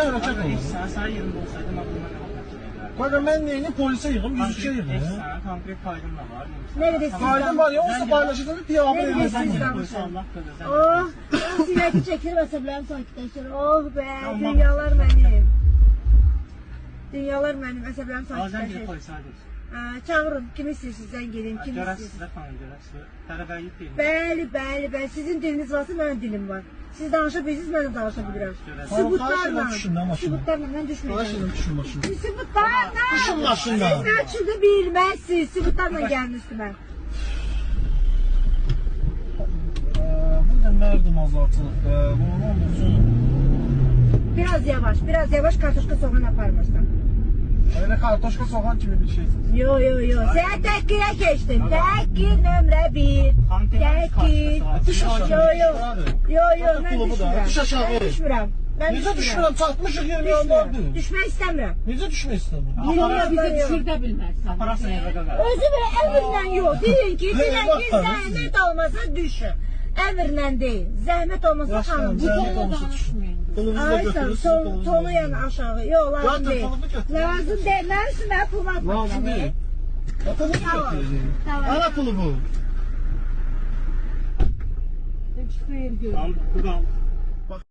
hərəkət olur. Sən yerində olsaydım aklımdan ne olacaq? Qaqa mən neyini polisə yığım, 102 yığım. Sən konkret kaydım da var. Ne bilirsin? Qaydım var ya, olsa paylaşacağım, piyabı Ne eləsin. bilirsin? Allah kadar. Oh, sinəti çəkilir, əsəblərim sakitləşir. Oh be, dünyalar mənim. Dünyalar mənim, əsəblərim Bazen bir sakitləşir. polise ayrılır. Çağırın, kimi istəyirsiniz, zəng edin, kimi Görərsiniz istəyirsiniz. də xanım, görərsiniz. Tələbəlik deyil. Bəli, sizin diliniz varsa mənim dilim var. Siz danışa bilirsiniz, mən də danışa bilirəm. Sübutlarla, sübutlarla mən düşməyəcəm. Düşün maşını. Sübutlarla, Düşün maşından. siz məçudu bilməzsiniz, sübutlarla gəlmişdi mən. Bu ne mərdim azaltılıq be, bunun olmuşsun. Biraz yavaş kartoşka soğan aparmırsan. Öyle kartoşka soğan gibi bir şeysin. Yo. Sen tekkine geçtin. Tekkil nömrə 1. Tekkil. Yo, mən düşmürəm. Düş aşağı. Mən düşmürəm. Mən Necə düşürəm? Çatmışıq 20 yanlardır. Düşmək istəmirəm. Necə düşmək istəmirəm? Yolda Bizi düşürdə bilməzsən. Aparasın eve kadar. Özü belə əmrlə yox. Deyin ki, zəhmət olmasa düşün. Əmrlə deyil. Zəhmət olmasa xanım. Bu tonla danışmayın. Ay sən, tonu yəni aşağı. Yox, lazım deyil. Lazım deyil. Mən üçün mənə pul atmaq. Lazım deyil. Pulu götürəcəyim. Ana pulu bu. Heç xeyir görür. Al, bu da al.